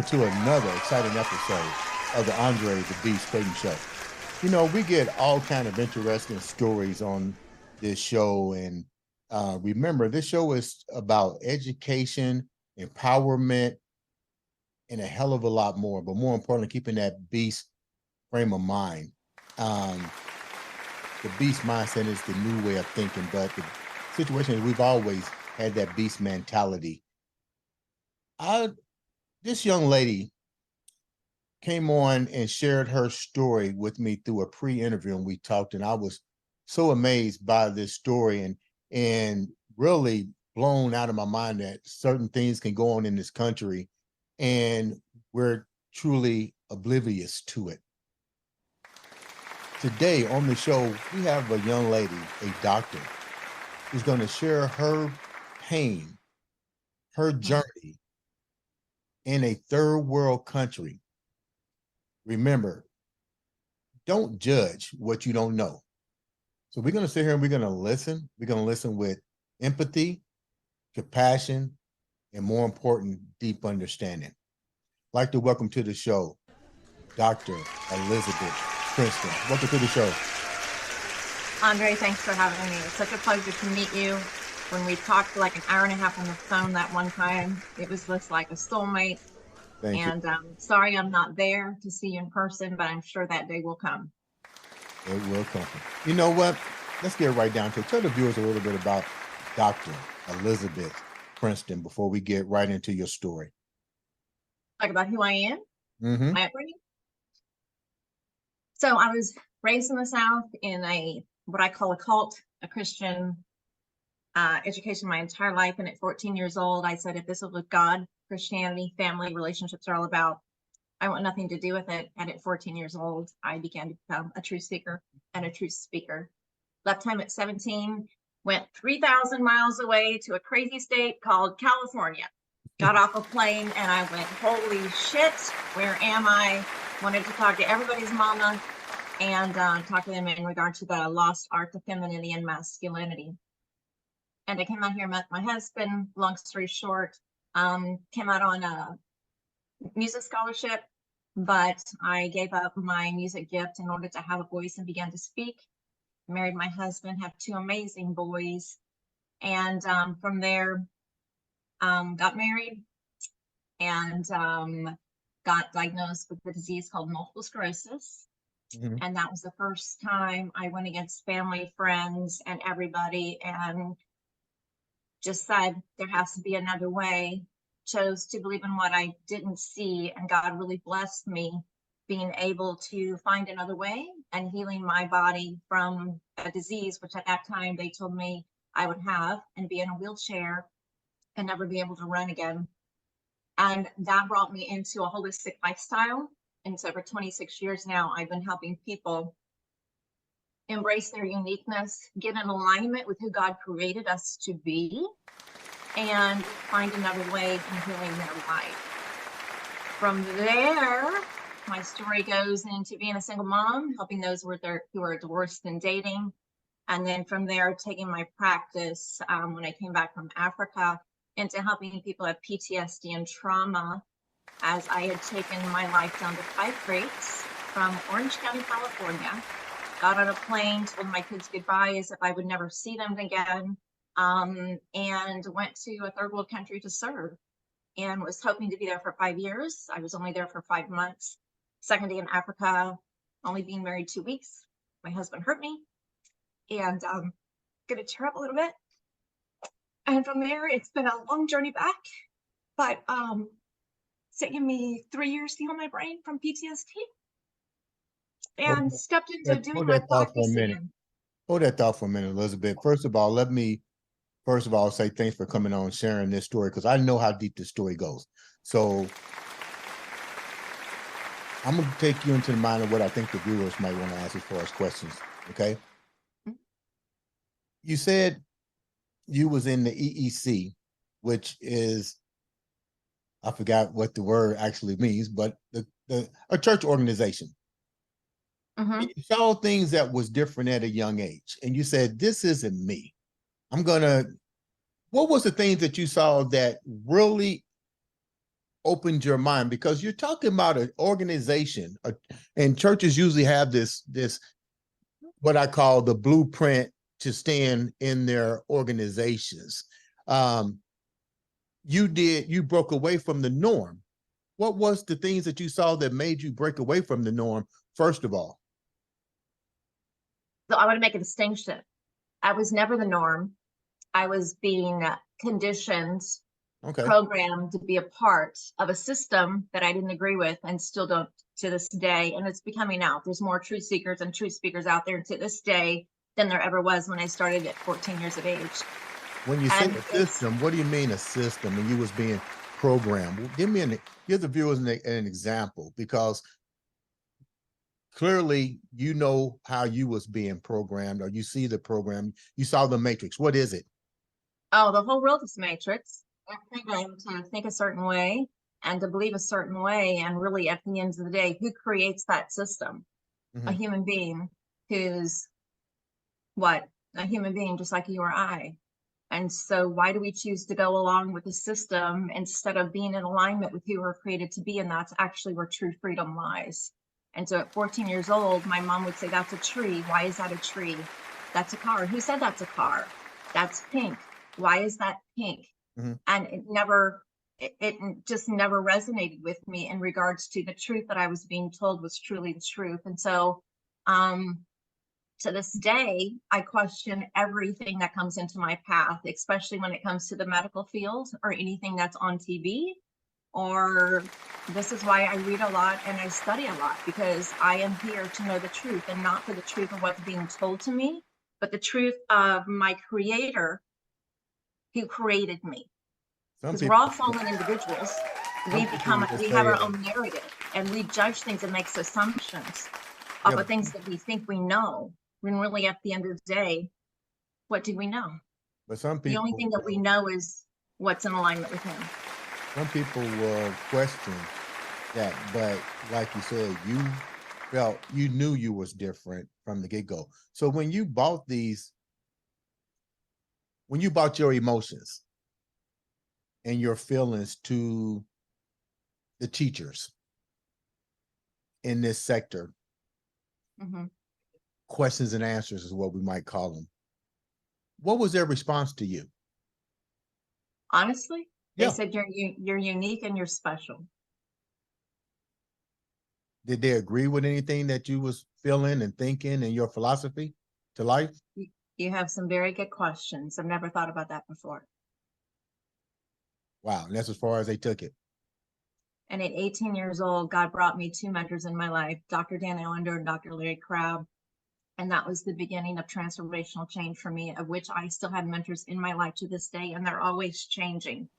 to another exciting episode of the Andre the Beast Clayton Show. You know, we get all kind of interesting stories on this show. And remember, this show is about education, empowerment, and a hell of a lot more. But more importantly, keeping that beast frame of mind. The beast mindset is the new way of thinking, but the situation is we've always had that beast mentality. This young lady came on and shared her story with me through a pre-interview, and we talked, and I was so amazed by this story and really blown out of my mind that certain things can go on in this country and we're truly oblivious to it. Today on the show, we have a young lady, a doctor, who's going to share her pain, her journey in a third world country. Remember, don't judge what you don't know. So we're going to sit here and we're going to listen. We're going to listen with empathy, compassion, and more important, deep understanding. I'd like to welcome to the show, Dr. Elisabeth Princeton. Welcome to the show. Andre, thanks for having me. It's such a pleasure to meet you. When we talked for like an hour and a half on the phone that one time, it was just like a soulmate. Thank you. Sorry I'm not there to see you in person, but I'm sure that day will come. It will come. You know what? Let's get right down to it. Tell the viewers a little bit about Dr. Elisabeth Princeton before we get right into your story. Like about who I am, my upbringing. So I was raised in the South in what I call a cult, a Christian education my entire life. And at 14 years old, I said, if this is what God, Christianity, family, relationships are all about, I want nothing to do with it. And at 14 years old, I began to become a true seeker and a true speaker. Left home at 17, went 3,000 miles away to a crazy state called California. Got off a plane and I went, holy shit, where am I? Wanted to talk to everybody's mama and talk to them in regard to the lost art of femininity and masculinity. And I came out here, met my husband, long story short, came out on a music scholarship, but I gave up my music gift in order to have a voice and began to speak. Married my husband, have two amazing boys. And from there, got married and got diagnosed with a disease called multiple sclerosis. And that was the first time I went against family, friends, and everybody and just said there has to be another way. Chose to believe in what I didn't see, and God really blessed me being able to find another way and healing my body from a disease, which at that time they told me I would have and be in a wheelchair and never be able to run again. And that brought me into a holistic lifestyle. And so for 26 years now, I've been helping people embrace their uniqueness, get in alignment with who God created us to be, and find another way in healing their life. From there, my story goes into being a single mom, helping those who are divorced and dating. And then from there, taking my practice when I came back from Africa into helping people have PTSD and trauma, as I had taken my life down to 5 grades from Orange County, California. Got on a plane, told my kids goodbye as if I would never see them again, and went to a third world country to serve and was hoping to be there for 5 years. I was only there for 5 months. Second day in Africa, only being married 2 weeks. My husband hurt me and gonna tear up a little bit. And from there, it's been a long journey back, but it's taken me 3 years to heal my brain from PTSD. And stepped into doing my practice again. Hold that thought for a minute, Elizabeth. First of all, let me say thanks for coming on and sharing this story, because I know how deep this story goes. So I'm going to take you into the mind of what I think the viewers might want to ask as far as questions, okay? You said you was in the EEC, which is, I forgot what the word actually means, but a church organization. You saw things that was different at a young age, and you said, this isn't me. What was the things that you saw that really opened your mind? Because you're talking about an organization, and churches usually have this what I call the blueprint to stand in their organizations. Um, you broke away from the norm. What was the things that you saw that made you break away from the norm, first of all? So I want to make a distinction. I was never the norm. I was being conditioned, Okay. programmed to be a part of a system that I didn't agree with and still don't to this day. And it's becoming out. There's more truth seekers and truth speakers out there to this day than there ever was when I started at 14 years of age. When you say And a system, what do you mean a system and you was being programmed? Well, give the viewers an example, because clearly you know how you was being programmed, or you see the program, you saw the matrix. What is it? oh, the whole world is matrix. We're programmed to think a certain way and to believe a certain way. And really, at the end of the day, who creates that system? A Mhm. human being who's what? A human being just like you or I. And so why do we choose to go along with the system instead of being in alignment with who we're created to be? And that's actually where true freedom lies. And so at 14 years old, my mom would say, that's a tree. Why is that a tree? That's a car. Who said that's a car? That's pink. Why is that pink? Mhm. And it just never resonated with me in regards to the truth that I was being told was truly the truth. And so, to this day, I question everything that comes into my path, especially when it comes to the medical field or anything that's on TV. Or this is why I read a lot and I study a lot, because I am here to know the truth, and not for the truth of what's being told to me, but the truth of my creator who created me. Some Because we're people, all fallen individuals. some people will We have say, our own narrative, and we judge things and make assumptions yeah, off of things that we think we know, when really at the end of the day, what do we know? but some The only people, thing that we know is what's in alignment with him. some people will question that. But like you said, you felt, you knew you was different from the get-go. So when you bought your emotions and your feelings to the teachers in this sector, Mhm. questions and answers is what we might call them, what was their response to you? Honestly, they Yeah. said you're unique and you're special. Did they agree with anything that you was feeling and thinking and your philosophy to life? You have some very good questions. I've never thought about that before. Wow. And that's as far as they took it. And at 18 years old, God brought me two mentors in my life, Dr. Dan Allender and Dr. Larry Crabb. And that was the beginning of transformational change for me, of which I still have mentors in my life to this day, and they're always changing,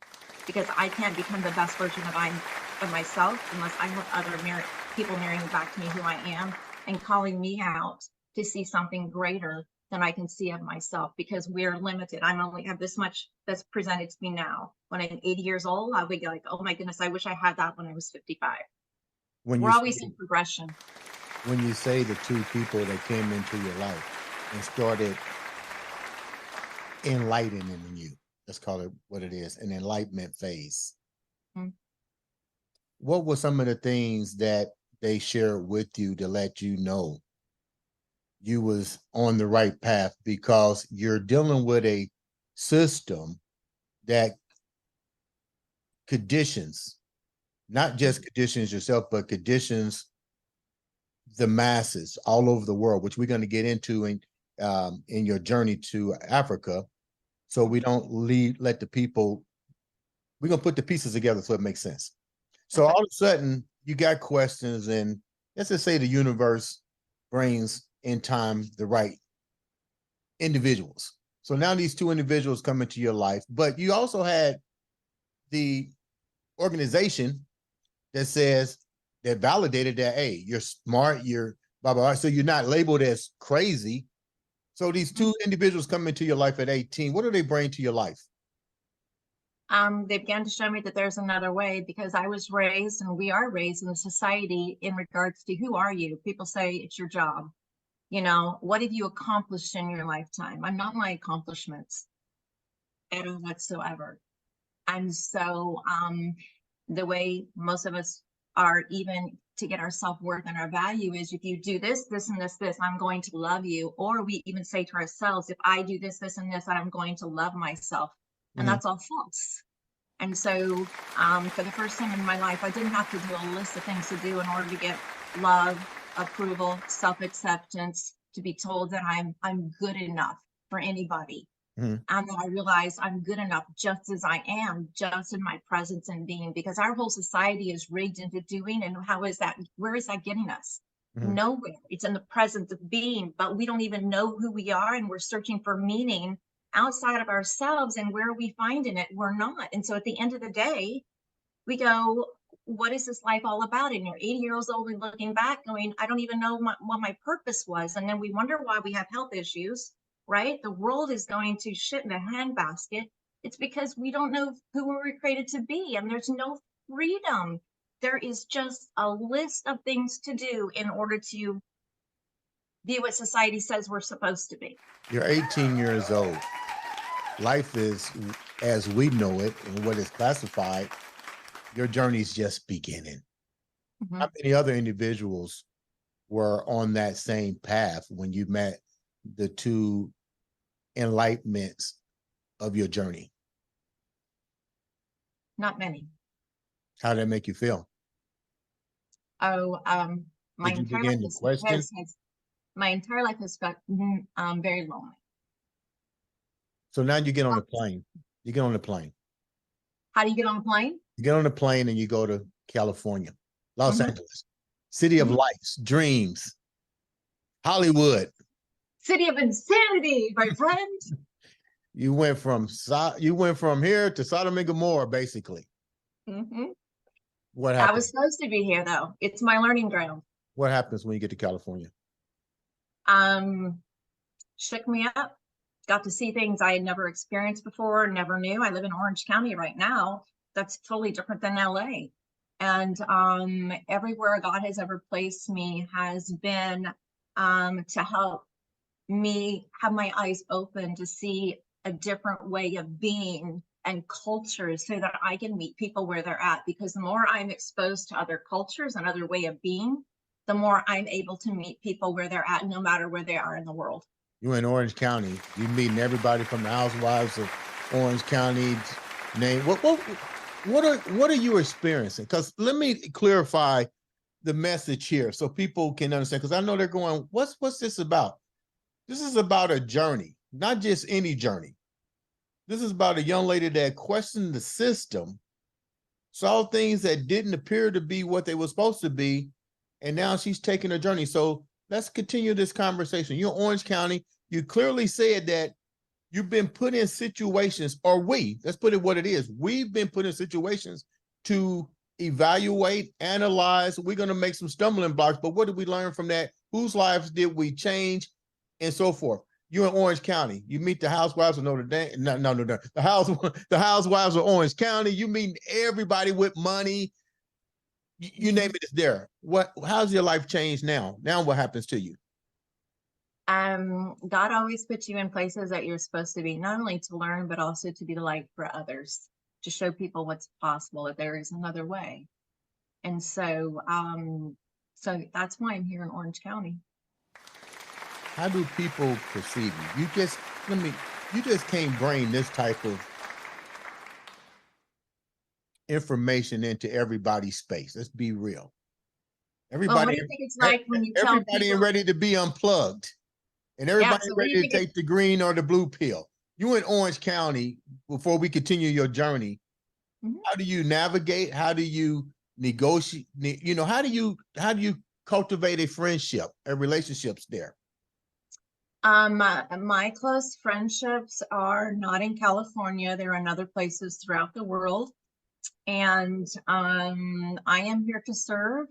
because I can't become the best version of myself unless I have other people mirroring back to me who I am and calling me out to see something greater than I can see of myself, because we're limited. I only have this much that's presented to me now. When I'm 80 years old, I'll be like, oh my goodness, I wish I had that when I was 55. When We're you always say, in progression. when you say the two people that came into your life and started enlightening you, let's call it what it is, an enlightenment phase. Mm. What were some of the things that they shared with you to let you know you was on the right path? Because you're dealing with a system that conditions, not just conditions yourself, but conditions the masses all over the world, which we're going to get into in your journey to Africa. So we don't let the people, we're going to put the pieces together so it makes sense. So Okay. all of a sudden you got questions, and let's just say the universe brings in time the right individuals. So now these two individuals come into your life, but you also had the organization that says, that validated that, hey, you're smart, you're blah, blah, blah. So you're not labeled as crazy. So these two individuals come into your life at 18. What do they bring to your life? They began to show me that there's another way, because I was raised, and we are raised in the society in regards to who are you? People say it's your job. What have you accomplished in your lifetime? I'm not my accomplishments at all whatsoever. And so the way most of us are, even to get our self-worth and our value, is if you do this, this, and this, I'm going to love you. Or we even say to ourselves, if I do this, this, and this, I'm going to love myself. And that's all false. And so for the first time in my life, I didn't have to do a list of things to do in order to get love, approval, self-acceptance, to be told that I'm good enough for anybody. And then I realized I'm good enough just as I am, just in my presence and being, because our whole society is rigged into doing. And how is that? Where is that getting us? Nowhere. It's in the presence of being, but we don't even know who we are. And we're searching for meaning outside of ourselves. And where are we finding it? We're not. And so at the end of the day, we go, what is this life all about? And you're 80 years old and looking back going, I don't even know what my purpose was. And then we wonder why we have health issues, right? The world is going to shit in a handbasket. It's because we don't know who we were created to be. And there's no freedom. There is just a list of things to do in order to be what society says we're supposed to be. You're 18 years old. Life is, as we know it and what is classified, your journey's just beginning. How many other individuals were on that same path when you met the two enlightenments of your journey? Not many. How did that make you feel? Oh, my Did you entire begin life to question? my entire life has felt very lonely. So now you get on the plane. You get on the plane. How do you get on a plane? You get on the plane and you go to California, Los Angeles, city of lights, dreams, Hollywood. City of insanity, my friend. You went from here to Sodom and Gomorrah, basically. What I happened? was supposed to be here, though. It's my learning ground. What happens when you get to California? Shook me up. Got to see things I had never experienced before, never knew. I live in Orange County right now. That's totally different than LA. And everywhere God has ever placed me has been to help me have my eyes open to see a different way of being and cultures, so that I can meet people where they're at. Because the more I'm exposed to other cultures and other way of being, the more I'm able to meet people where they're at, no matter where they are in the world. You're in Orange County. You're meeting everybody from the housewives of Orange County. Name what are you experiencing? Because let me clarify the message here so people can understand. Because I know they're going, what's this about? This is about a journey, not just any journey. This is about a young lady that questioned the system, saw things that didn't appear to be what they were supposed to be, and now she's taking a journey. So let's continue this conversation. You're in Orange County. You clearly said that you've been put in situations, or let's put it what it is. We've been put in situations to evaluate, analyze. We're going to make some stumbling blocks, but what did we learn from that? Whose lives did we change, and so forth? You're in Orange County. You meet the housewives of Notre Dame. No. The housewives of Orange County. You meet everybody with money. You name it, it's there. How's your life changed now? Now what happens to you? God always puts you in places that you're supposed to be, not only to learn, but also to be the light for others, to show people what's possible, that there is another way. And so, so that's why I'm here in Orange County. How do people perceive you? You just can't bring this type of information into everybody's space. Let's be real. Everybody, what do you think it's like when you tell everybody people? ain't ready to be unplugged, and everybody so ready to take the green or the blue pill. You in Orange County. Before we continue your journey, how do you navigate? How do you negotiate? How do you cultivate a friendship, a relationships there? My close friendships are not in California. They're in other places throughout the world. And I am here to serve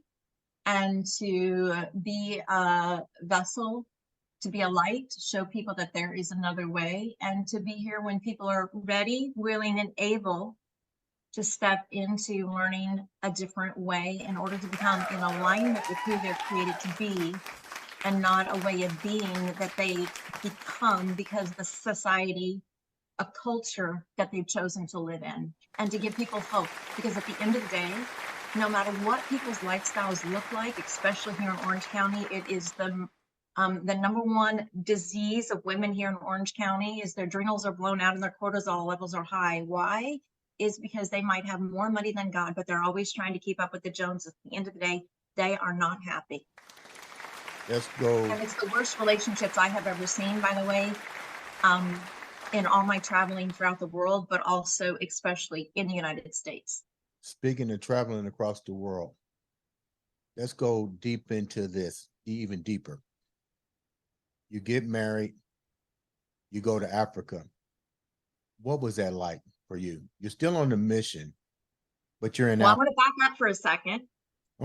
and to be a vessel, to be a light, to show people that there is another way, and to be here when people are ready, willing, and able to step into learning a different way in order to become in alignment with who they're created to be, and not a way of being that they become because the society a culture that they've chosen to live in and to give people hope. Because at the end of the day, no matter what people's lifestyles look like, especially here in Orange County, it is the number one disease of women here in Orange County is their adrenals are blown out and their cortisol levels are high. Why? Is because they might have more money than God, but they're always trying to keep up with the Joneses. At the end of the day, they are not happy. Let's go. And it's the worst relationships I have ever seen, by the way, in all my traveling throughout the world, but also especially in the United States. Speaking of traveling across the world, let's go deep into this, even deeper. You get married, you go to Africa. What was that like for you? You're still on the mission, but you're in Well, I Africa. want to back up for a second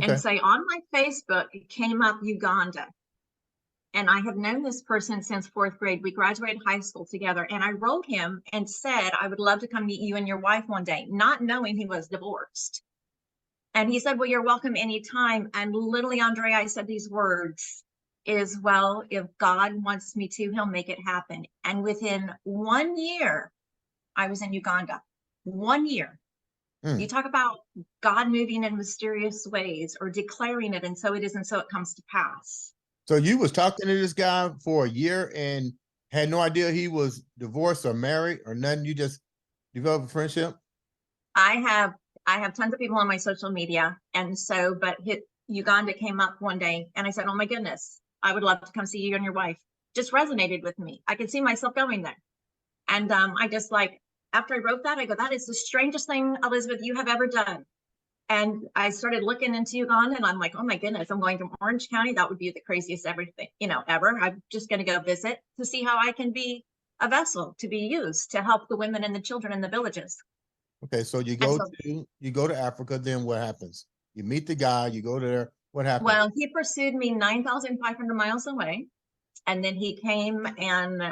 and say on my Facebook, it came up Uganda. And I have known this person since 4th grade. We graduated high school together. And I wrote him and said, I would love to come meet you and your wife one day, not knowing he was divorced. And he said, well, you're welcome anytime. And literally, Andre, I said these words is, well, if God wants me to, he'll make it happen. And within 1 year, I was in Uganda. 1 year. You talk about God moving in mysterious ways or declaring it, and so it is, and so it comes to pass. So you was talking to this guy for a year and had no idea he was divorced or married or nothing. You just developed a friendship. I have tons of people on my social media, and so but Uganda came up one day, and I said, "Oh my goodness, I would love to come see you and your wife." Just resonated with me. I could see myself going there, and I just like after I wrote that, I go, "That is the strangest thing, Elizabeth, you have ever done." And I started looking into Uganda, and I'm like, oh my goodness, I'm going to Orange County. That would be the craziest everything, ever. I'm just going to go visit to see how I can be a vessel to be used to help the women and the children in the villages. Okay, so you go to Africa. Then what happens? You meet the guy. You go there. What happens? Well, he pursued me 9,500 miles away, and then he came and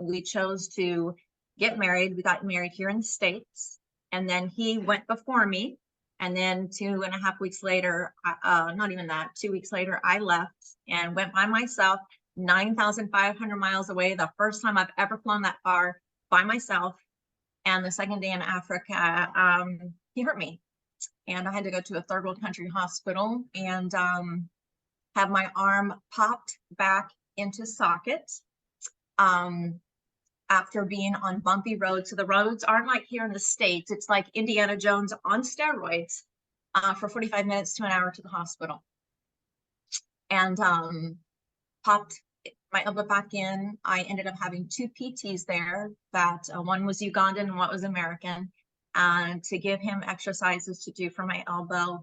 we chose to get married. We got married here in the States, and then he went before me. And then 2.5 weeks later, not even that, 2 weeks later, I left and went by myself 9,500 miles away. The first time I've ever flown that far by myself. And the second day in Africa, he hurt me. And I had to go to a third world country hospital and have my arm popped back into socket. After being on bumpy roads. So the roads aren't like here in the States. It's like Indiana Jones on steroids for 45 minutes to an hour to the hospital. And popped my elbow back in. I ended up having 2 PTs there that one was Ugandan and one was American, to give him exercises to do for my elbow.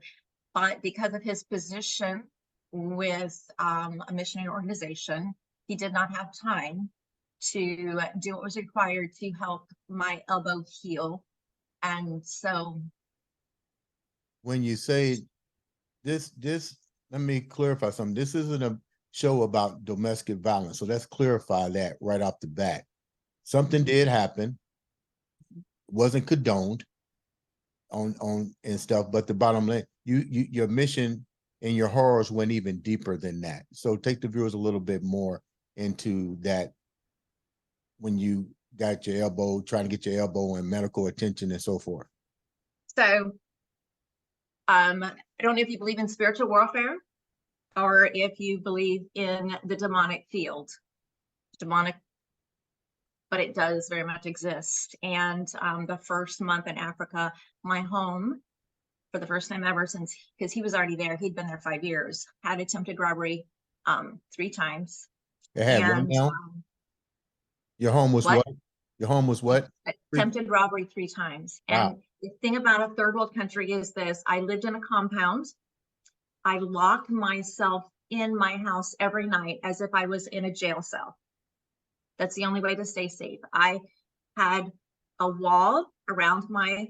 But because of his position with a missionary organization, he did not have time to do what was required to help my elbow heal. And so when you say this, let me clarify something. This isn't a show about domestic violence. So let's clarify that right off the bat. Something did happen, wasn't condoned on and stuff, but the bottom line, your mission and your horrors went even deeper than that. So take the viewers a little bit more into that. When you got your elbow, trying to get your elbow and medical attention and so forth. So I don't know if you believe in spiritual warfare or if you believe in the demonic field. Demonic, but it does very much exist. And the first month in Africa, my home, for the first time ever since, because he was already there, he'd been there 5 years, had attempted robbery 3 times. It had one now. Your home was what? Your home was what? Attempted robbery 3 times. Wow. And the thing about a third world country is this: I lived in a compound. I locked myself in my house every night as if I was in a jail cell. That's the only way to stay safe. I had a wall around my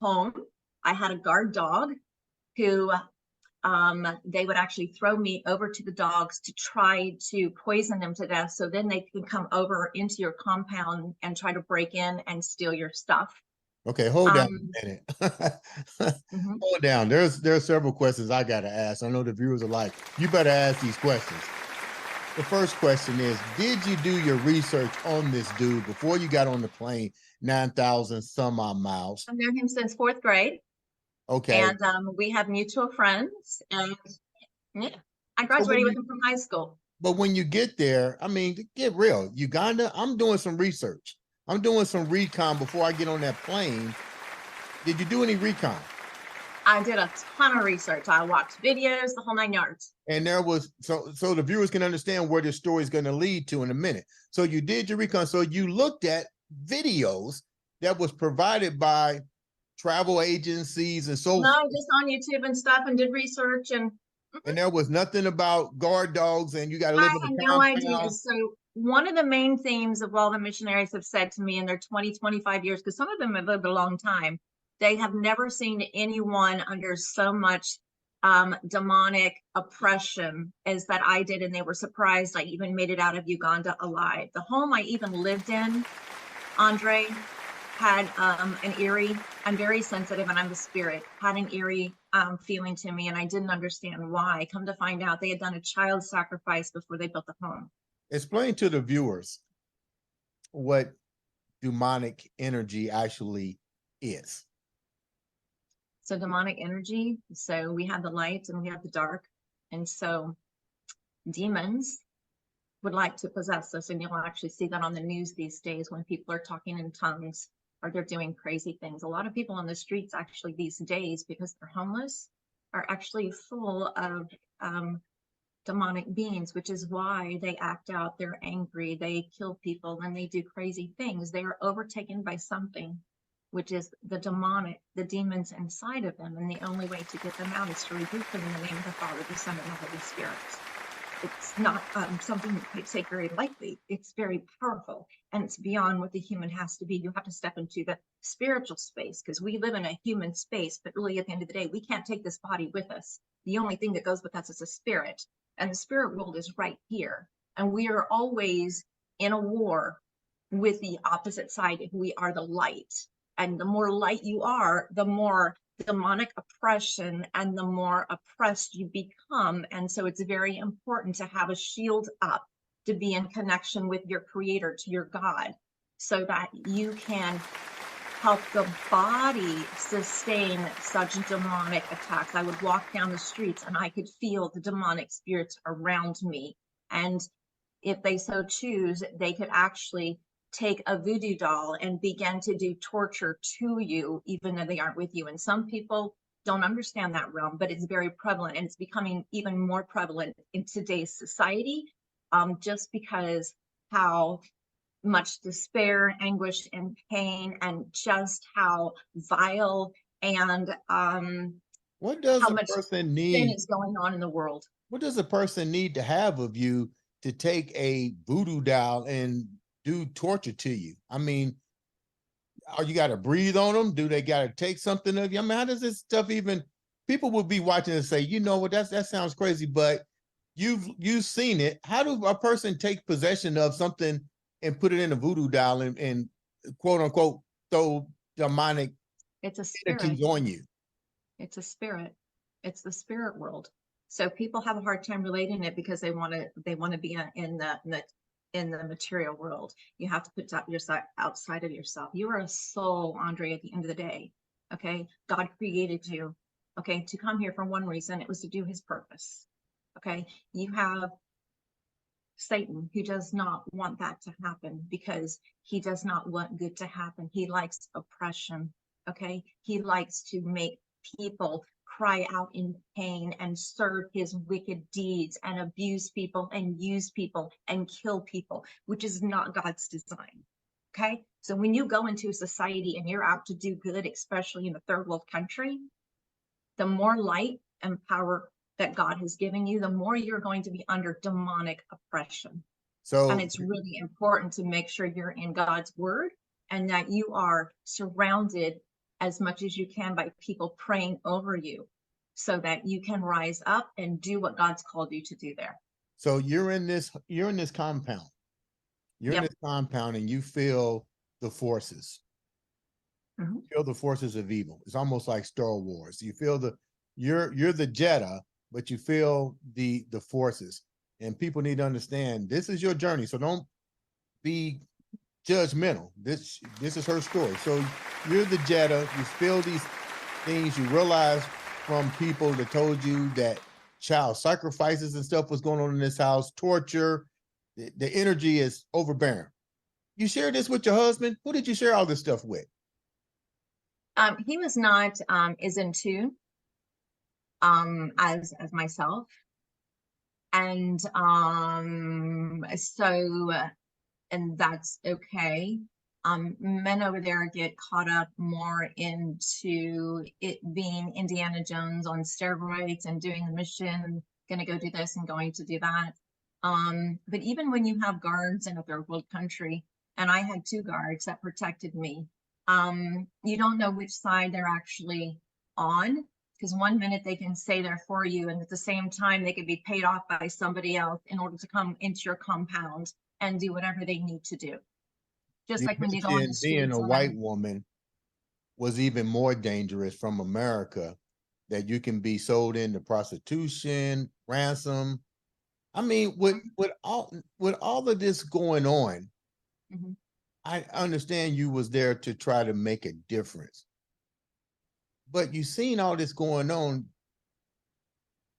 home. I had a guard dog who they would actually throw me over to the dogs to try to poison them to death. So then they could come over into your compound and try to break in and steal your stuff. Okay, hold down a minute. Hold down. There are several questions I got to ask. I know the viewers are like, you better ask these questions. The first question is, did you do your research on this dude before you got on the plane 9,000 some odd miles? I've known him since 4th grade, Okay. and we have mutual friends, and yeah, I So graduated with him from high school. but when you get there, I mean, get real. Uganda, I'm doing some research. I'm doing some recon before I get on that plane. Did you do any recon? I did a ton of research. I watched videos, the whole 9 yards. And there was so the viewers can understand where this story is going to lead to in a minute. So you did your recon. So you looked at videos that was provided by travel agencies and so No, just on YouTube and stuff, and did research, and and there was nothing about guard dogs and you got to live I in had a no idea. compound. So one of the main themes of all the missionaries have said to me in their 20, 25 years, because some of them have lived a long time, they have never seen anyone under so much demonic oppression as that I did. And they were surprised I even made it out of Uganda alive. The home I even lived in, Andre, had an eerie, I'm very sensitive and I'm the spirit, had an eerie feeling to me, and I didn't understand why. Come to find out, they had done a child sacrifice before they built the home. Explain to the viewers what demonic energy actually is. So demonic energy, so we have the light and we have the dark, and so demons would like to possess us, and you'll actually see that on the news these days when people are talking in tongues or they're doing crazy things. A lot of people on the streets actually these days, because they're homeless, are actually full of demonic beings, which is why they act out, they're angry, they kill people, and they do crazy things. They are overtaken by something, which is the demonic, the demons inside of them, and the only way to get them out is to rebuke them in the name of the Father, the Son, and the Holy Spirit. It's not something that we take very lightly. It's very powerful, and it's beyond what the human has to be. You have to step into the spiritual space, because we live in a human space, but really at the end of the day, we can't take this body with us. The only thing that goes with us is a spirit, and the spirit world is right here. And we are always in a war with the opposite side if we are the light. And the more light you are, the more demonic oppression and the more oppressed you become. And so it's very important to have a shield up, to be in connection with your creator, to your God, so that you can help the body sustain such demonic attacks. I would walk down the streets and I could feel the demonic spirits around me. And if they so choose, they could actually take a voodoo doll and begin to do torture to you, even though they aren't with you. And some people don't understand that realm, but it's very prevalent, and it's becoming even more prevalent in today's society, just because how much despair, anguish, and pain, and just how vile and What does how a much person sin need? is going on in the world. What does a person need to have of you to take a voodoo doll and do torture to you? I mean, you got to breathe on them? Do they got to take something of you? I mean, how does this stuff even? People will be watching and say, you know what, that sounds crazy, but you've seen it. How do a person take possession of something and put it in a voodoo doll and quote unquote throw demonic It's a spirit. entities on you? It's a spirit. It's the spirit world. So people have a hard time relating it because they want to be in the material world. You have to put yourself outside of yourself. You are a soul, Andre, at the end of the day. Okay. God created you, okay, to come here for one reason. It was to do his purpose. Okay. You have Satan, who does not want that to happen, because he does not want good to happen. He likes oppression. Okay. He likes to make people cry out in pain and serve his wicked deeds and abuse people and use people and kill people, which is not God's design. Okay. So when you go into a society and you're out to do good, especially in a third world country, the more light and power that God has given you, the more you're going to be under demonic oppression. So, and it's really important to make sure you're in God's word and that you are surrounded as much as you can by people praying over you, so that you can rise up and do what God's called you to do there. so you're in this compound. You're in Yep. this compound and you feel the forces. Mhm. You feel the forces of evil. It's almost like Star Wars. You feel you're the Jedi, but you feel the forces. And people need to understand this is your journey. So don't be judgmental. This is her story. So you're the Jetta, you feel these things, you realize from people that told you that child sacrifices and stuff was going on in this house, torture, the energy is overbearing. You share this with your husband? Who did you share all this stuff with? He was not as in tune as myself. And and that's okay. Men over there get caught up more into it being Indiana Jones on steroids and doing the mission, gonna go do this and going to do that. But even when you have guards in a third world country, and I had 2 guards that protected me, you don't know which side they're actually on, because one minute they can say they're for you, and at the same time they could be paid off by somebody else in order to come into your compound and do whatever they need to do. Just You like when you go on the mentioned being streets. a white woman was even more dangerous from America, that you can be sold into prostitution, ransom. I mean, with all of this going on, Mhm. I understand you was there to try to make a difference. But you seen all this going on.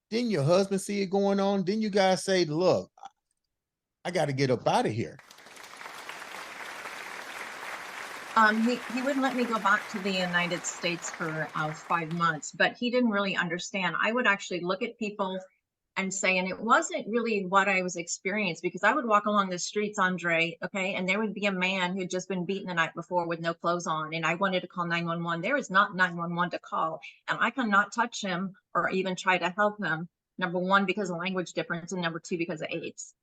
Didn't your husband see it going on? Didn't you guys say, look, I got to get up out of here? He wouldn't let me go back to the United States for 5 months, but he didn't really understand. I would actually look at people and say, and it wasn't really what I was experienced, because I would walk along the streets, Andre, okay, and there would be a man who'd just been beaten the night before with no clothes on, and I wanted to call 911. There is not 911 to call, and I cannot touch him or even try to help him. Number 1, because of language difference, and number 2, because of AIDS.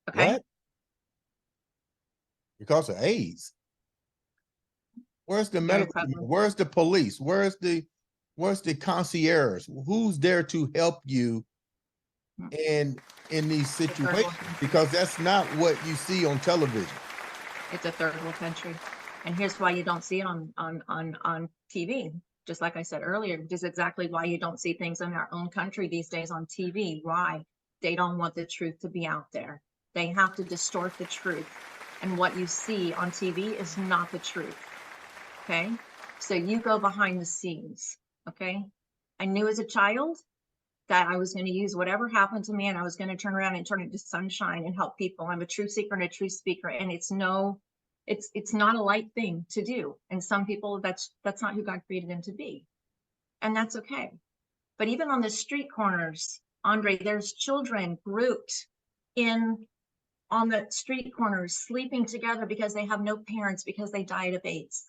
Okay. What? Because of AIDS? Where's the Very medical? prevalent. Where's the police? Where's the concierge? Who's there to help you in these situations? Because that's not what you see on television. It's a third world country, and here's why you don't see it on TV. Just like I said earlier, which is exactly why you don't see things in our own country these days on TV. Why? They don't want the truth to be out there. They have to distort the truth, and what you see on TV is not the truth. Okay, so you go behind the scenes. Okay, I knew as a child that I was going to use whatever happened to me, and I was going to turn around and turn it to sunshine and help people. I'm a truth seeker and a truth speaker, and it's not a light thing to do. And some people, that's not who God created them to be, and that's okay. But even on the street corners, Andre, there's children grouped on the street corners, sleeping together because they have no parents, because they died of AIDS.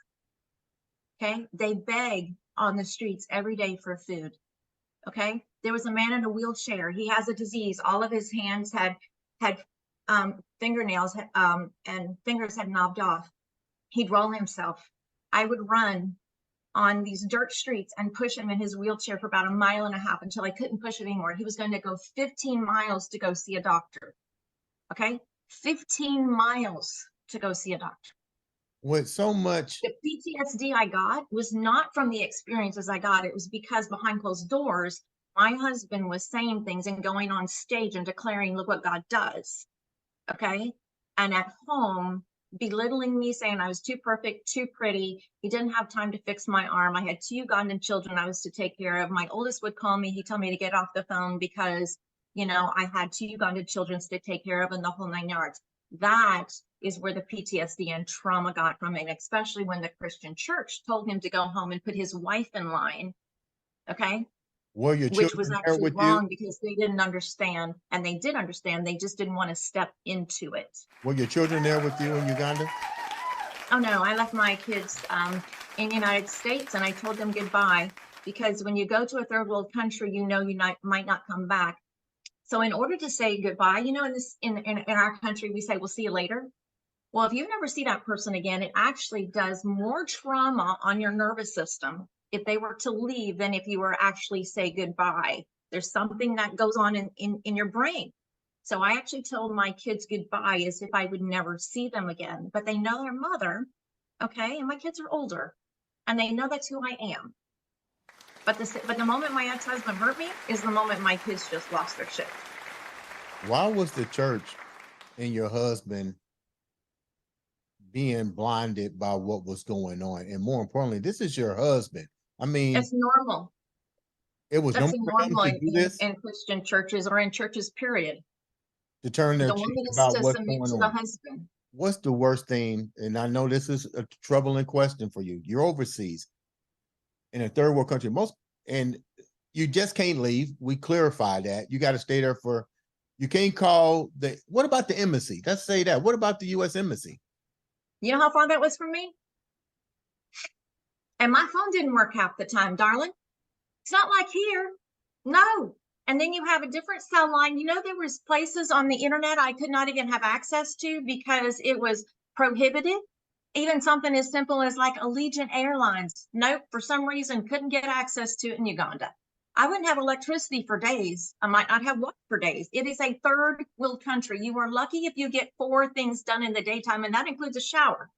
Okay, they beg on the streets every day for food. Okay, there was a man in a wheelchair. He has a disease. All of his hands had fingernails and fingers had knobbed off. He'd roll himself. I would run on these dirt streets and push him in his wheelchair for about 1.5 miles until I couldn't push it anymore. He was going to go 15 miles to go see a doctor. Okay, 15 miles to go see a doctor. With so much, the PTSD I got was not from the experiences I got. It was because behind closed doors, my husband was saying things and going on stage and declaring, look what God does. Okay. And at home, belittling me, saying I was too perfect, too pretty. He didn't have time to fix my arm. I had 2 Ugandan children I was to take care of. My oldest would call me. He told me to get off the phone because, I had 2 Ugandan children to take care of, and the whole 9 yards. That is where the PTSD and trauma got from it, especially when the Christian church told him to go home and put his wife in line. Okay. were your Which children was there actually with wrong you? because they didn't understand, and they did understand. They just didn't want to step into it. Were your children there with you in Uganda? Oh no, I left my kids in the United States, and I told them goodbye, because when you go to a third world country, you might not come back. So in order to say goodbye, in our country, we say, we'll see you later. Well, if you never see that person again, it actually does more trauma on your nervous system if they were to leave than if you were actually say goodbye. There's something that goes on in your brain. So I actually told my kids goodbye as if I would never see them again, but they know their mother. Okay. And my kids are older and they know that's who I am. But the moment my ex-husband hurt me is the moment my kids just lost their shit. Why was the church and your husband being blinded by what was going on? And more importantly, this is your husband. I mean, It's normal. it was That's normal for them normal to do this, in Christian churches or in churches, period. to turn their The cheek woman is about to what's submit going to the on. husband. What's the worst thing? And I know this is a troubling question for you. You're overseas in a third world country. And you just can't leave. We clarify that. You got to stay there for, you can't call what about the embassy? Let's say that. What about the US Embassy? You know how far that was from me? And my phone didn't work half the time, darling. It's not like here. No. And then you have a different cell line. You know, there was places on the internet I could not even have access to because it was prohibited. Even something as simple as like Allegiant Airlines. Nope, for some reason, couldn't get access to it in Uganda. I wouldn't have electricity for days. I might not have water for days. It is a third world country. You are lucky if you get 4 things done in the daytime, and that includes a shower.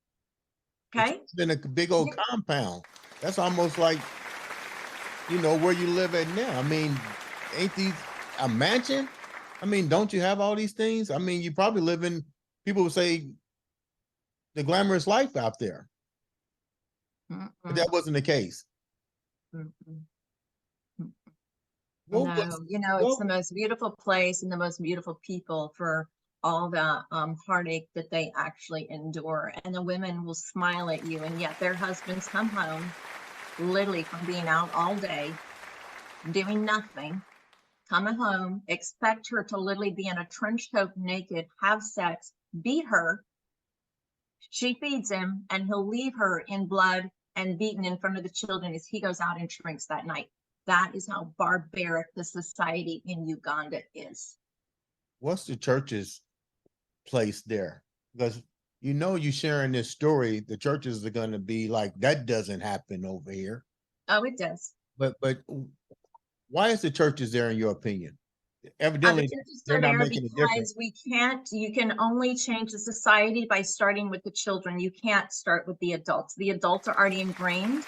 But Okay. it's been a big old compound. That's almost like, where you live at now. I mean, ain't these a mansion? I mean, don't you have all these things? I mean, you probably live in, people would say, the glamorous life out there. But that wasn't the case. Mm-mm. What was No, you know, it's what the most beautiful place and the most beautiful people for all the heartache that they actually endure. And the women will smile at you, and yet their husbands come home literally from being out all day, doing nothing, coming home, expect her to literally be in a trench coat naked, have sex, beat her. She feeds him, and he'll leave her in blood and beaten in front of the children as he goes out and drinks that night. That is how barbaric the society in Uganda is. what's the church's place there? Because you sharing this story, the churches are going to be like, that doesn't happen over here. Oh, it does. But why is the churches there in your opinion? The Evidently, churches they're are not there making a difference. because you can only change the society by starting with the children. You can't start with the adults. The adults are already ingrained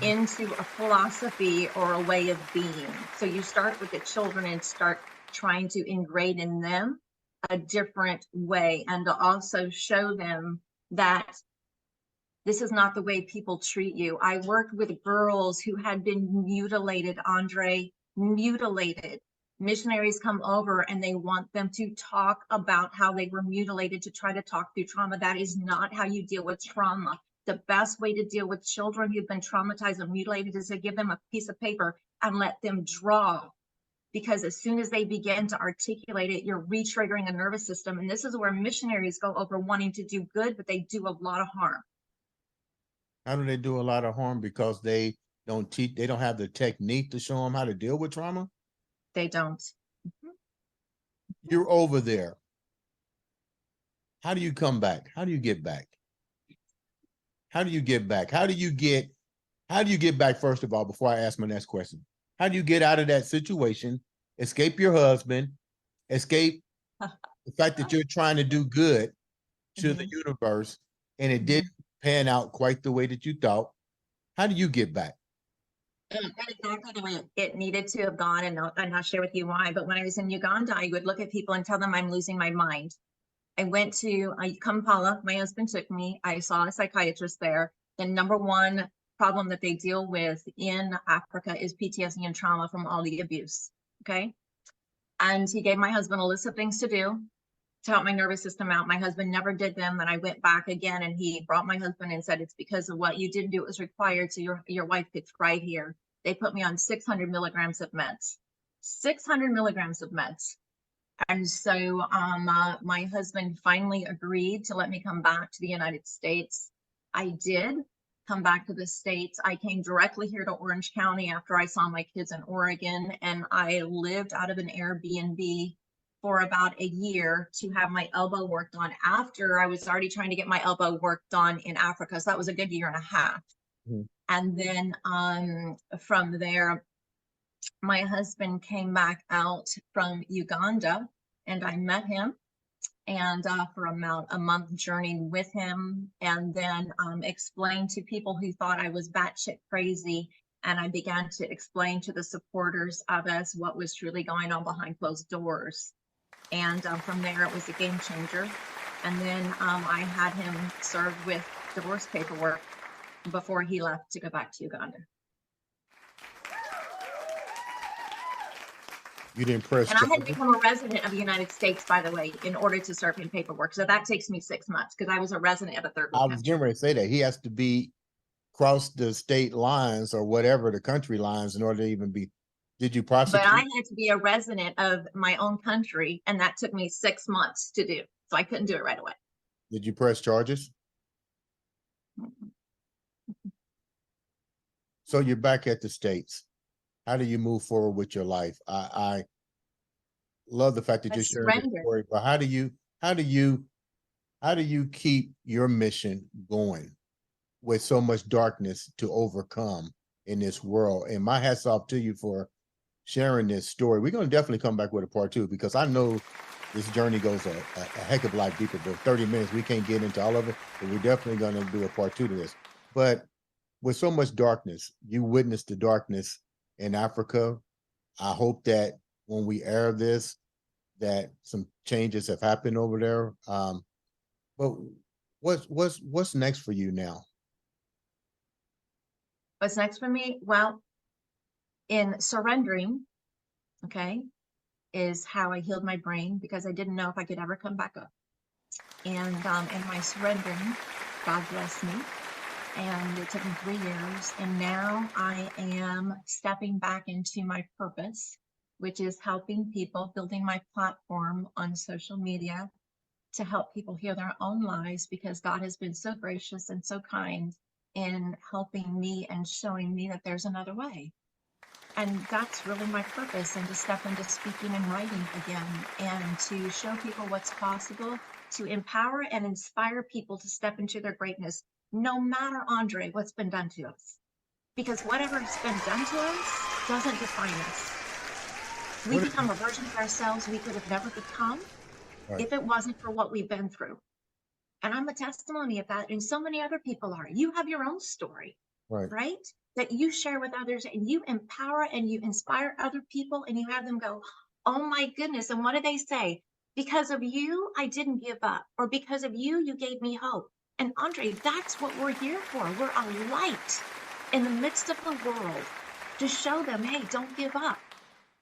into a philosophy or a way of being. So you start with the children and start trying to ingrain in them a different way, and to also show them that this is not the way people treat you. I worked with girls who had been mutilated, Andre, mutilated. Missionaries come over and they want them to talk about how they were mutilated, to try to talk through trauma. That is not how you deal with trauma. The best way to deal with children who've been traumatized and mutilated is to give them a piece of paper and let them draw. Because as soon as they begin to articulate it, you're re-triggering a nervous system. And this is where missionaries go over wanting to do good, but they do a lot of harm. How do they do a lot of harm? Because they don't teach, they don't have the technique to show them how to deal with trauma. They don't. You're over there. How do you come back? How do you get back? How do you get back? How do you get back, first of all, before I ask my next question? How do you get out of that situation, escape your husband, escape the fact that you're trying to do good to the universe and it didn't pan out quite the way that you thought? How do you get back? Not exactly the way it needed to have gone, and I'll share with you why. But when I was in Uganda, I would look at people and tell them I'm losing my mind. I went to Kampala. My husband took me. I saw a psychiatrist there. The number one problem that they deal with in Africa is PTSD and trauma from all the abuse. Okay. And he gave my husband a list of things to do to help my nervous system out. My husband never did them. And I went back again, and he brought my husband and said, it's because of what you didn't do. It was required. So your wife could thrive here. They put me on 600 milligrams of meds, 600 milligrams of meds. And so my husband finally agreed to let me come back to the United States. I did come back to the States. I came directly here to Orange County after I saw my kids in Oregon, and I lived out of an Airbnb for about a year to have my elbow worked on after I was already trying to get my elbow worked on in Africa. So that was a good year and a half. Mhm. And then from there, my husband came back out from Uganda, and I met him, and for about a month journeyed with him, and then explained to people who thought I was batshit crazy. And I began to explain to the supporters of us what was truly going on behind closed doors. And from there, it was a game changer. And then I had him served with divorce paperwork before he left to go back to Uganda. You didn't press And I had to charges? become a resident of the United States, by the way, in order to serve him paperwork. So that takes me 6 months because I was a resident of a third I world was country. getting ready to say that he has to be cross the state lines or whatever, the country lines, in order to even be. Did you But I prosecute? had to be a resident of my own country, and that took me 6 months to do. So I couldn't do it right away. Did you press charges? So you're back at the States. How do you move forward with your life? I love the fact that I you're sharing the surrendered. story, but how do you keep your mission going with so much darkness to overcome in this world? And my hats off to you for sharing this story. We're going to definitely come back with a part two, because I know this journey goes a heck of a lot deeper. But 30 minutes, we can't get into all of it, but we're definitely going to do a part two to this. But with so much darkness, you witnessed the darkness in Africa. I hope that when we air this, that some changes have happened over there. But what's next for you now? What's next for me? Well, in surrendering, okay, is how I healed my brain, because I didn't know if I could ever come back up. And in my surrendering, God blessed me. And it took me 3 years. And now I am stepping back into my purpose, which is helping people, building my platform on social media to help people heal their own lives, because God has been so gracious and so kind in helping me and showing me that there's another way. And that's really my purpose, and to step into speaking and writing again, and to show people what's possible, to empower and inspire people to step into their greatness, no matter, Andre, what's been done to us. Because whatever's been done to us doesn't define us. We What? become a version of ourselves we could have never become Right, if it wasn't for what we've been through. And I'm a testimony of that, and so many other people are. You have your own story, right. right? That you share with others, and you empower and you inspire other people, and you have them go, oh my goodness. And what do they say? Because of you, I didn't give up. Or because of you, you gave me hope. And Andre, that's what we're here for. We're a light in the midst of the world to show them, hey, don't give up.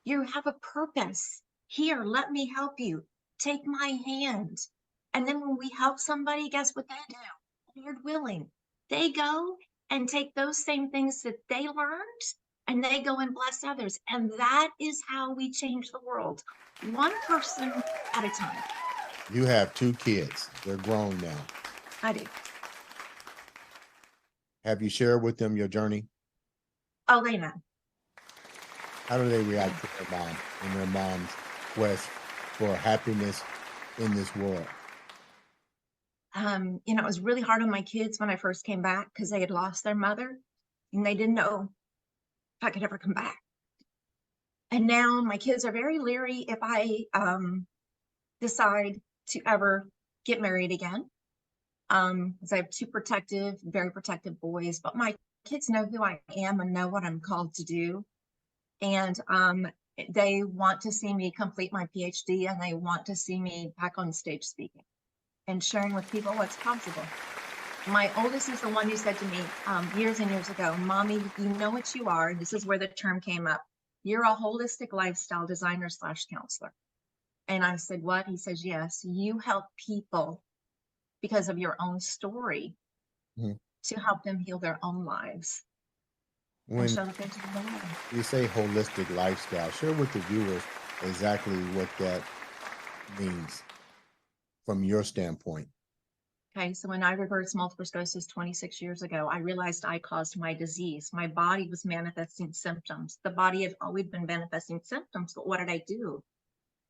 You have a purpose. Here, let me help you. Take my hand. And then when we help somebody, guess what they do? Lord willing, they go and take those same things that they learned, and they go and bless others. And that is how we change the world, one person at a time. You have 2 kids. They're grown now. I do. Have you shared with them your journey? Oh, they know. How do they react to their mom and their mom's quest for happiness in this world? It was really hard on my kids when I first came back, because they had lost their mother and they didn't know if I could ever come back. And now my kids are very leery if I decide to ever get married again. Because I have 2 very protective boys, but my kids know who I am and know what I'm called to do. And they want to see me complete my PhD, and they want to see me back on stage speaking and sharing with people what's possible. My oldest is the one who said to me years and years ago, Mommy, you know what you are. This is where the term came up. You're a holistic lifestyle designer / counselor. And I said, what? He says, yes, you help people because of your own story Mhm. to help them heal their own lives and When show that there's another way. you say holistic lifestyle, share with the viewers exactly what that means from your standpoint. Okay, so when I reversed multiple sclerosis 26 years ago, I realized I caused my disease. My body was manifesting symptoms. The body had always been manifesting symptoms, but what did I do?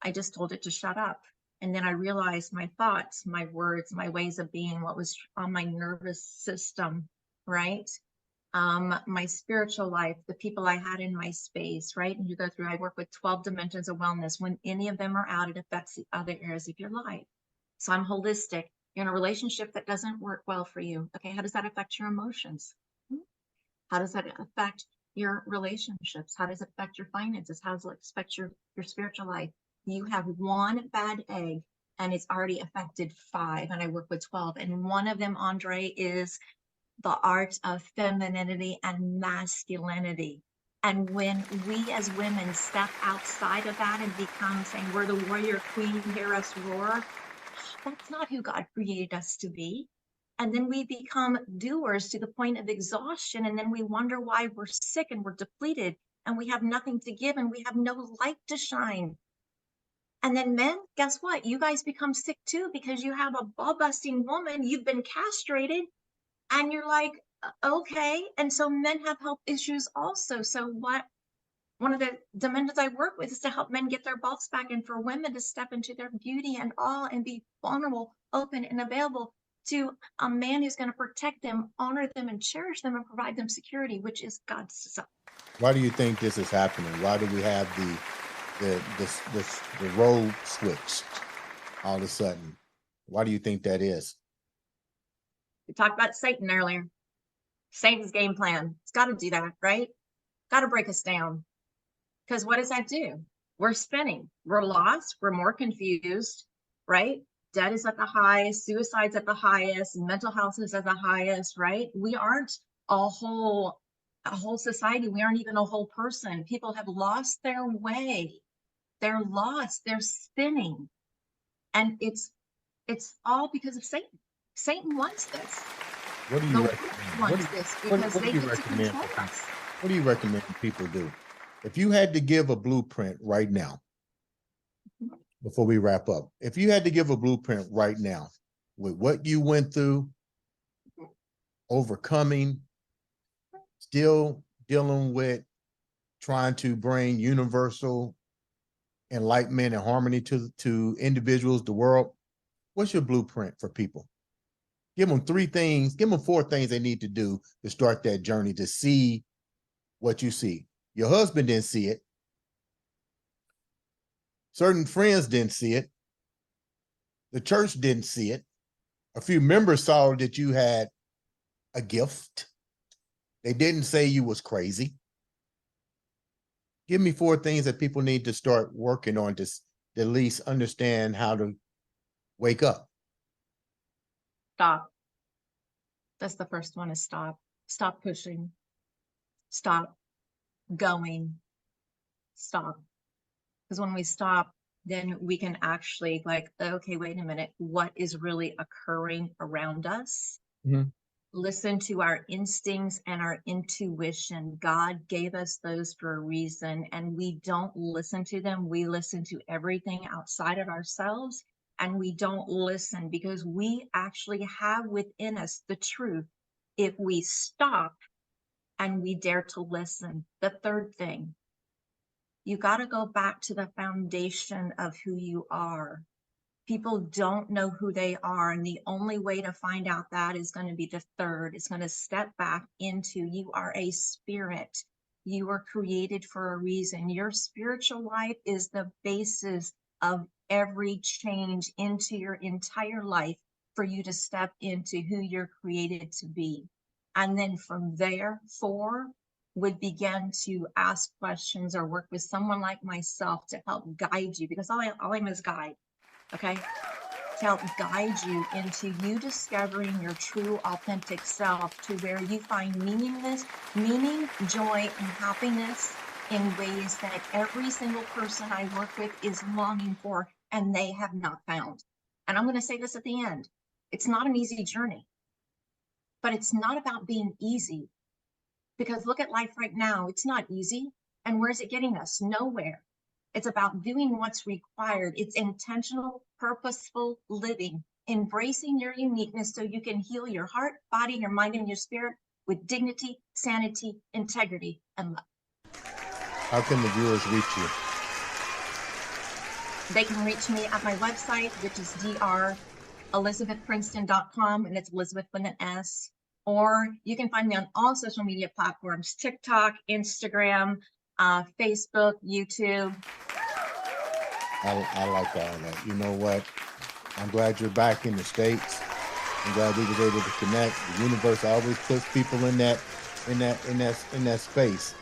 I just told it to shut up. And then I realized my thoughts, my words, my ways of being, what was on my nervous system, right? My spiritual life, the people I had in my space, right? And you go through, I work with 12 dimensions of wellness. When any of them are out, it affects the other areas of your life. So I'm holistic. You're in a relationship that doesn't work well for you. Okay, how does that affect your emotions? How does that affect your relationships? How does it affect your finances? How does it affect your spiritual life? You have one bad egg and it's already affected 5, and I work with 12. And one of them, Andre, is the art of femininity and masculinity. And when we as women step outside of that and become saying, we're the warrior queen, hear us roar, that's not who God created us to be. And then we become doers to the point of exhaustion. And then we wonder why we're sick and we're depleted and we have nothing to give and we have no light to shine. And then men, guess what? You guys become sick too because you have a ball busting woman, you've been castrated, and you're like, okay. And so men have health issues also. So one of the dimensions I work with is to help men get their balls back, and for women to step into their beauty and awe and be vulnerable, open, and available to a man who's going to protect them, honor them, and cherish them, and provide them security, which is God's design. Why do you think this is happening? Why do we have the role switch all of a sudden? Why do you think that is? We talked about Satan earlier. Satan's game plan. It's got to do that, right? Got to break us down. Because what does that do? We're spinning. We're lost. We're more confused, right? Debt is at the highest. Suicide's at the highest. Mental health is at the highest, right? We aren't a whole society. We aren't even a whole person. People have lost their way. They're lost. They're spinning. And it's all because of Satan. Satan wants this. What do you recommend? Wants this because they get to control us. What do you recommend people do? If you had to give a blueprint right now, before we wrap up, if you had to give a blueprint right now with what you went through, overcoming, still dealing with trying to bring universal enlightenment and harmony to individuals, the world, what's your blueprint for people? Give them 4 things they need to do to start that journey to see what you see. Your husband didn't see it. Certain friends didn't see it. The church didn't see it. A few members saw that you had a gift. They didn't say you was crazy. Give me 4 things that people need to start working on to at least understand how to wake up. Stop. That's the first one, is stop. Stop pushing. Stop going. Stop. Because when we stop, then we can actually okay, wait a minute, what is really occurring around us? Mm-hmm. Listen to our instincts and our intuition. God gave us those for a reason, and we don't listen to them. We listen to everything outside of ourselves, and we don't listen because we actually have within us the truth if we stop and we dare to listen. The third thing, you got to go back to the foundation of who you are. People don't know who they are, and the only way to find out that is going to be the third. It's going to step back into, you are a spirit. You were created for a reason. Your spiritual life is the basis of every change into your entire life for you to step into who you're created to be. And then from there, 4 would begin to ask questions or work with someone like myself to help guide you, because all I'm is guide. Okay, to help guide you into you discovering your true authentic self, to where you find meaning, joy, and happiness in ways that every single person I work with is longing for and they have not found. And I'm going to say this at the end. It's not an easy journey, but it's not about being easy, because look at life right now. It's not easy. And where's it getting us? Nowhere. It's about doing what's required. It's intentional, purposeful living, embracing your uniqueness so you can heal your heart, body, your mind, and your spirit with dignity, sanity, integrity, and love. How can the viewers reach you? They can reach me at my website, which is dr.elisabethprinceton.com, and it's Elizabeth with an S. Or you can find me on all social media platforms: TikTok, Instagram, Facebook, YouTube. I like all that. You know what? I'm glad you're back in the States. I'm glad we was able to connect. The universe always puts people in that space.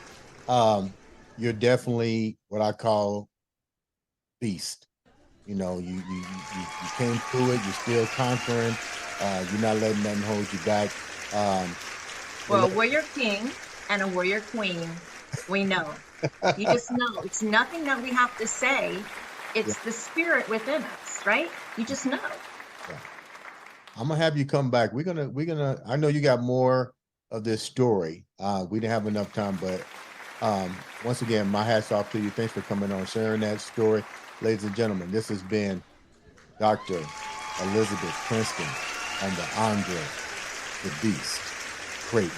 You're definitely what I call beast. You know, you came through it. You're still conquering. You're not letting nothing hold you back. Well, a warrior king and a warrior queen, we know. You just know. It's nothing that we have to say. Yeah, It's the spirit within us, right? You just know. yeah. I'm gonna have you come back. I know you got more of this story. We didn't have enough time, but once again, my hat's off to you. Thanks for coming on, sharing that story. Ladies and gentlemen, this has been Dr. Elizabeth Princeton and the Andre the Beast Creighton.